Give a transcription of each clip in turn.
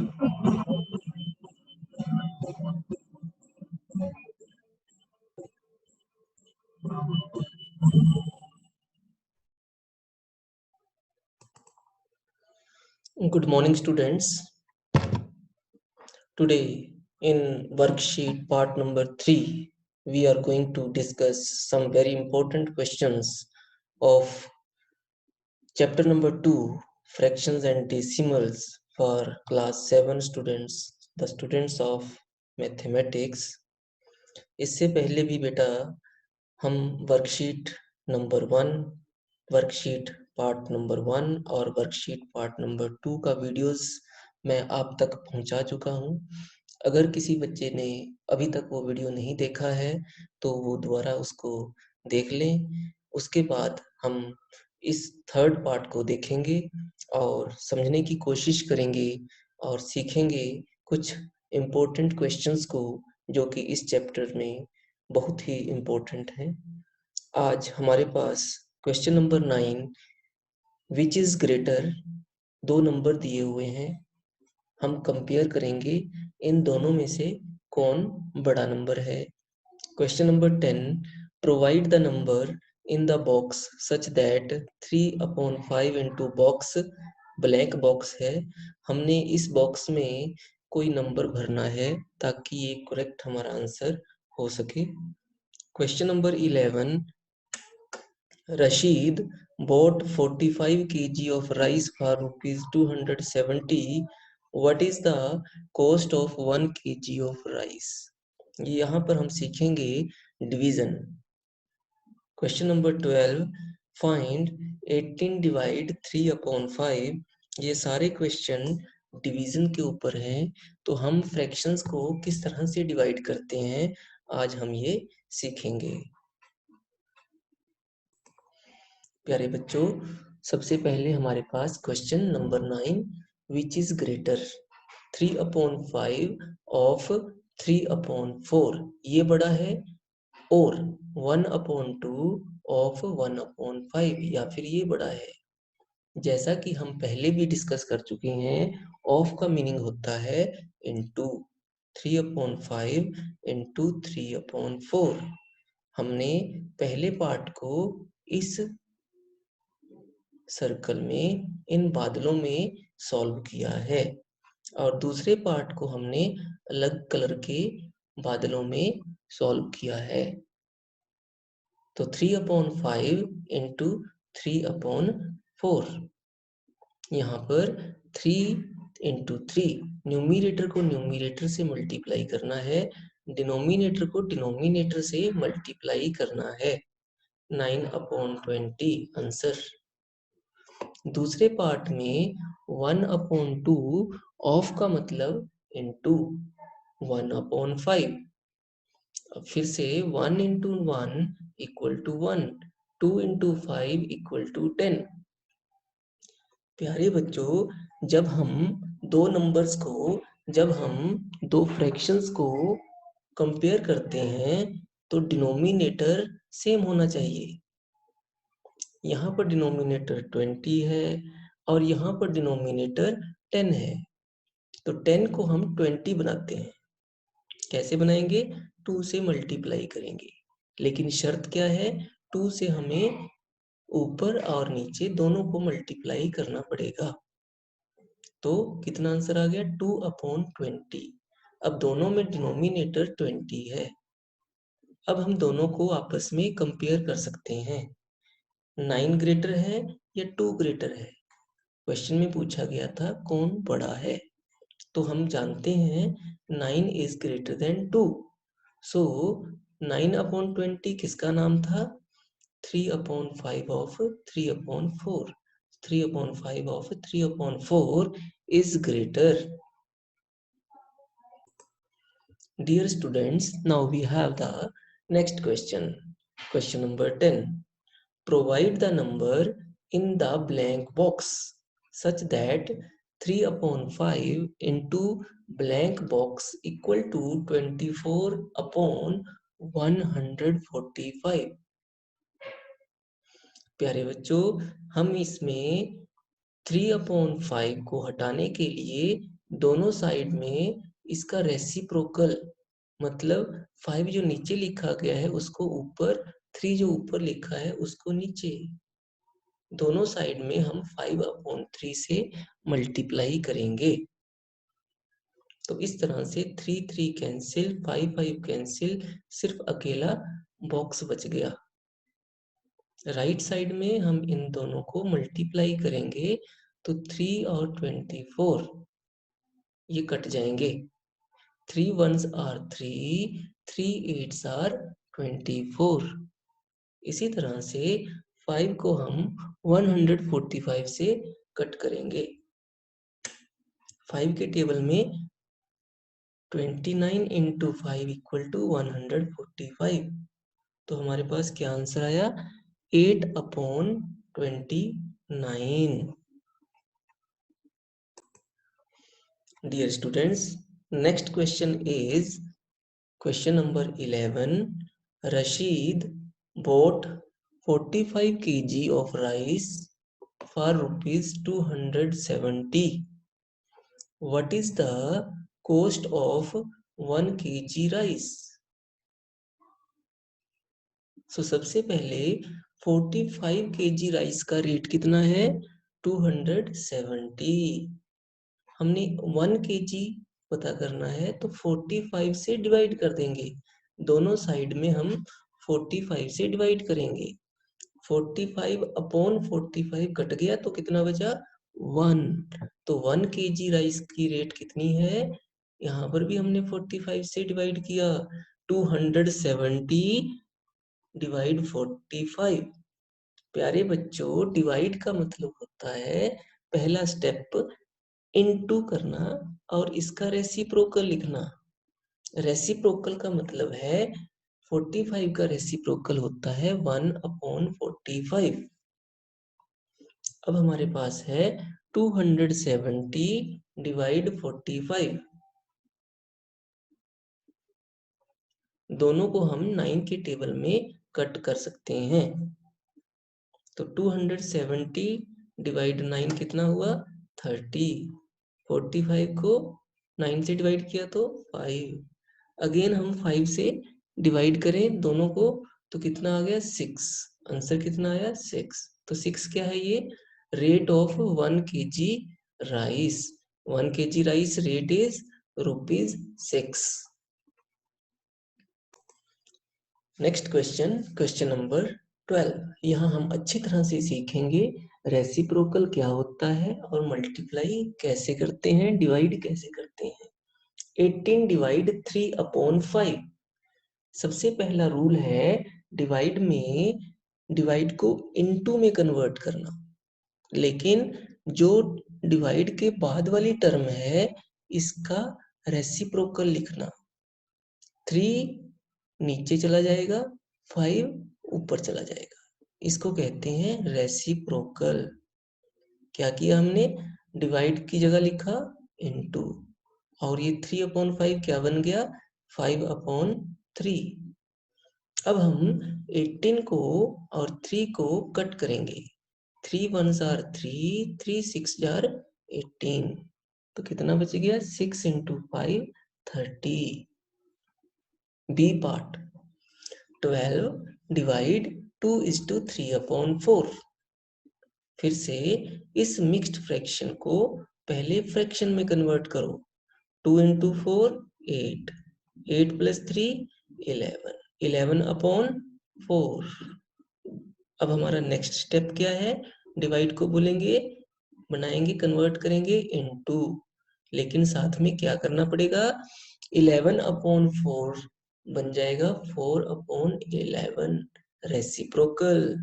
Good morning, students. Today, in worksheet part number 3, we are going to discuss some very important questions of chapter number 2, fractions and decimals for class 7 students, the students of mathematics. इससे पहले भी बेटा हम worksheet number 1, worksheet part number 1 और worksheet part number 2 का videos मैं आप तक पहुंचा चुका हूं। अगर किसी बच्चे ने अभी तक वो वीडियो नहीं देखा है तो वो दोबारा उसको देख लें। उसके बाद हम इस थर्ड पार्ट को देखेंगे और समझने की कोशिश करेंगे और सीखेंगे कुछ इम्पोर्टेंट क्वेश्चंस को जो कि इस चैप्टर में बहुत ही इम्पोर्टेंट हैं। आज हमारे पास question number 9 which is greater, 2 number दिए हुए हैं। हम कंपेयर करेंगे इन दोनों में से कौन बड़ा नंबर है। Question number 10 provide the number in the box such that 3/5 into box, blank box है। हमने इस बॉक्स में कोई नंबर भरना है ताकि ये करेक्ट हमारा आंसर हो सके। Question number 11 Rashid bought 45 kg of rice for rupees 270. What is the cost of 1 kg of rice? यहाँ पर हम सीखेंगे division. Question number 12 find 18 divide 3/5। ये सारे क्वेश्चन डिवीजन के ऊपर हैं, तो हम फ्रैक्शंस को किस तरह से डिवाइड करते हैं आज हम ये सीखेंगे। प्यारे बच्चों, सबसे पहले हमारे पास question number 9 which is greater 3/5 of 3/4, ये बड़ा है, और 1/2 ऑफ 1/5 या फिर ये बड़ा है। जैसा कि हम पहले भी डिस्कस कर चुके हैं, ऑफ का मीनिंग होता है इनटू, 3/5 इंटू 3/4। हमने पहले पार्ट को इस सर्कल में इन बादलों में सॉल्व किया है और दूसरे पार्ट को हमने अलग कलर के बादलों में सॉल्व किया है। तो 3/5 इंटू 3/4, यहाँ पर 3 इंटू 3, न्यूमिनेटर को न्यूमिनेटर से मल्टीप्लाई करना है, डिनोमिनेटर को डिनोमिनेटर से मल्टीप्लाई करना है। 9/20 आंसर। दूसरे पार्ट में 1/2, ऑफ का मतलब इनटू 1/5। अब फिर से 1 into 1 equal to 1, 2 into 5 equal to 10। प्यारे बच्चों, जब हम दो फ्रैक्शंस को कंपेयर करते हैं तो डिनोमिनेटर सेम होना चाहिए। यहाँ पर डिनोमिनेटर 20 है और यहाँ पर डिनोमिनेटर 10 है, तो 10 को हम 20 बनाते हैं। कैसे बनाएंगे? 2 से मल्टीप्लाई करेंगे, लेकिन शर्त क्या है? 2 से हमें ऊपर और नीचे दोनों को मल्टीप्लाई करना पड़ेगा। तो कितना आंसर आ गया? 2/20। अब दोनों में डिनोमिनेटर 20 है। अब हम दोनों को आपस में कंपेयर कर सकते हैं। 9 ग्रेटर है या 2 ग्रेटर है? क्वेश्चन में पूछा गया था कौन बड़ा है, तो हम जानते हैं 9 इज ग्रेटर देन 2। सो 9/20 किसका नाम था? 3/5 of 3/4। 3/5 of 3/4 is greater. Dear students, now we have the next question. Question number 10. Provide the number in the blank box such that 3/5 into blank box equal to 24/145. प्यारे बच्चों, हम इसमें 3/5 को हटाने के लिए दोनों साइड में इसका रेसिप्रोकल, मतलब 5 जो नीचे लिखा गया है उसको ऊपर, 3 जो ऊपर लिखा है उसको नीचे, दोनों साइड में हम 5/3 से मल्टीप्लाई करेंगे। तो इस तरह से 3 3 कैंसिल, 5 5 कैंसिल, सिर्फ अकेला बॉक्स बच गया। राइट साइड में हम इन दोनों को मल्टीप्लाई करेंगे तो 3 और 24 ये कट जाएंगे। 3 1s आर 3, 3 8s आर 24। इसी तरह से 5 को हम 145 से कट करेंगे। 5 के टेबल में 29 इंटू 5 इक्वल टू 145। तो हमारे पास क्या आंसर आया? 8/29। Dear students, next question is question number 11. Rashid bought 45 kg of rice for rupees 270. What is the cost of 1 kg rice? सबसे पहले 45 kg राइस का रेट कितना है? 270। हमने 1 kg पता करना है तो 45 से डिवाइड कर देंगे। दोनों साइड में हम 45 से डिवाइड करेंगे। 45/45 कट गया तो कितना बचा? 1। तो 1 kg राइस की रेट कितनी है? यहाँ पर भी हमने 45 से डिवाइड किया। 270 डिवाइड 45। प्यारे बच्चों, डिवाइड का मतलब होता है पहला स्टेप इनटू करना और इसका रेसिप्रोकल लिखना। रेसिप्रोकल का मतलब है 45 का रेसिप्रोकल होता है 1/45। अब हमारे पास है 270 डिवाइड 45। दोनों को हम 9 के टेबल में कट कर सकते हैं। तो 270 डिवाइड 9 कितना हुआ? 30। 45 को 9 से डिवाइड किया तो 5। अगेन हम 5 से डिवाइड करें दोनों को तो कितना आ गया? 6। आंसर कितना आया? 6। तो 6 क्या है ये? Rate of 1 kg rice. 1 kg rice rate is ₹6। Next question, question number 12। यहाँ हम अच्छी तरह से सीखेंगे रेसिप्रोकल क्या होता है और मल्टीप्लाई कैसे करते हैं, डिवाइड कैसे करते हैं। 18 डिवाइड 3/5। सबसे पहला रूल है डिवाइड में डिवाइड को इनटू में कन्वर्ट करना, लेकिन जो डिवाइड के बाद वाली टर्म है इसका रेसिप्रोकल लिखना। 3 नीचे चला जाएगा, 5 ऊपर चला जाएगा। इसको कहते हैं रेसिप्रोकल। क्या किया हमने? डिवाइड की जगह लिखा इनटू, और ये 3/5 क्या बन गया? 5/3। अब हम 18 को और 3 को कट करेंगे। 3 1s आर 3, 3 6 जार 18। तो कितना बच गया? 6 इंटू 5 30। B part 12 divide 2:3/4। फिर से इस मिक्स्ड फ्रैक्शन को पहले फ्रैक्शन में कन्वर्ट करो। 2 इंटू 4 8, 8 प्लस 3 11, 11/4। अब हमारा नेक्स्ट स्टेप क्या है? डिवाइड को बोलेंगे, बनाएंगे, कन्वर्ट करेंगे इनटू, लेकिन साथ में क्या करना पड़ेगा? 11/4 बन जाएगा 4/11 रेसिप्रोकल।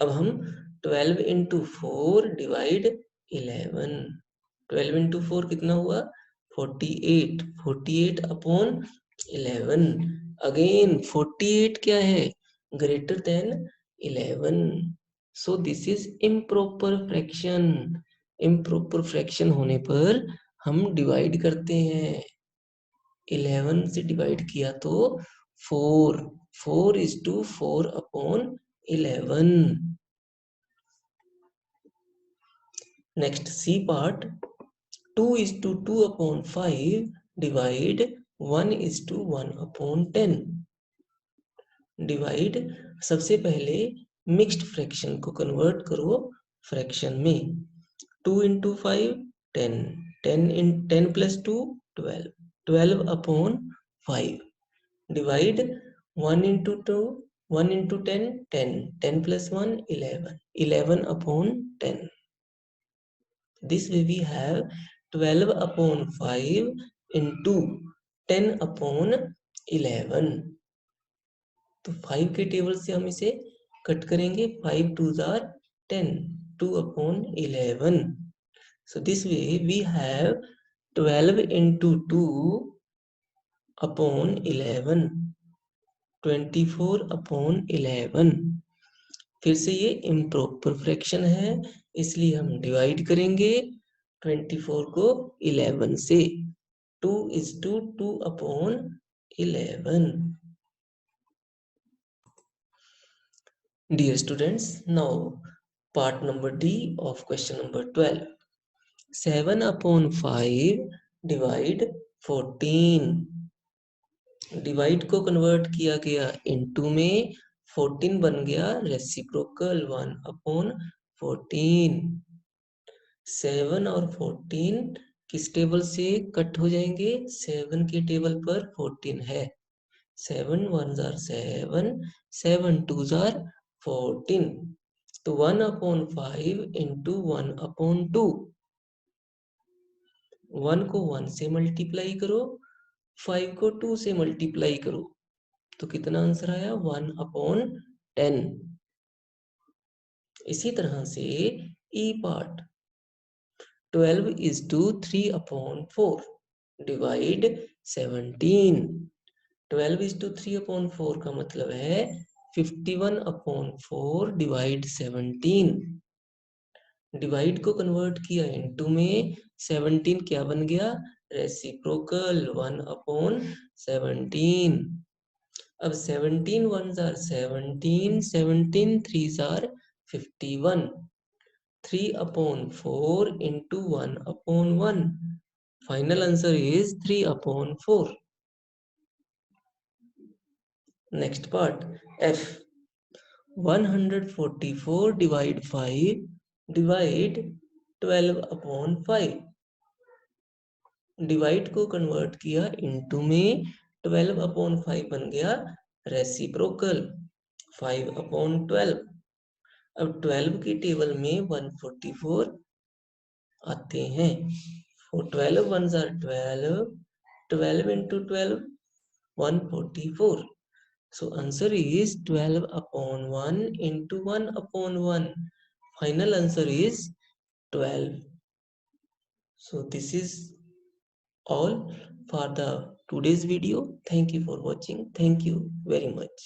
अब हम 12 इंटू 4 डिवाइड 11। 12 इंटू 4 कितना हुआ? 48। 48/11। अगेन 48 क्या है? Greater than 11। So this is improper fraction. Improper fraction होने पर हम डिवाइड करते हैं। 11 से डिवाइड किया तो 4, 4:4/11। Next c part 2:2/5 divide 1:1/10. Divide, सबसे पहले मिक्स्ड फ्रैक्शन को कन्वर्ट करो फ्रैक्शन में। 2 × 5 10, 10 + 2 12, 12/5 divide 1 × 2 1 × 10 10, 10 + 1 11, 11/10. This way we have 12/5 into 10/11. तो 5 के टेबल से हम इसे कट करेंगे। 5 2s are 10, 2/11. So this way we have 12 into 2/11, 24/11. फिर से ये इम्प्रॉपर फ्रैक्शन है, इसलिए हम डिवाइड करेंगे 24 को 11 से। 2:2/11. Dear students, now part number D of question number 12. 7/5 divide 14. Divide को कन्वर्ट किया गया इनटू में, 14 बन गया रेसिप्रोकल 1/14. 7 और 14 किस टेबल से कट हो जाएंगे? 7 के टेबल पर 14 है। 7 1s are 7, 7 2s are 14. तो 1/5 into 1/2. 1 को 1 से मल्टीप्लाई करो, 5 को 2 से मल्टीप्लाई करो, तो कितना आंसर आया? 1/10. इसी तरह से ई पार्ट 12:3/4 डिवाइड 17. 12:3/4 का मतलब है 51/4 डिवाइड 17. डिवाइड को कन्वर्ट किया इनटू में, 17 क्या बन गया? रेसिप्रोकल 1/17. अब 17 1s are 17, 17 3s are 51. 3/4 into 1/1. Final answer is 3/4. Next part F. 144 divide 5 divide 12/5. Divide को कन्वर्ट किया इनटू में, 12/5 बन गया रेसिप्रोकल 5/12. अब 12 की टेबल में 144 आते हैं। 12 1s are 12, 12 into 12 144. So answer is 12/1 into 1/1. Final answer is 12. So this is all for the today's video. Thank you for watching. Thank you very much.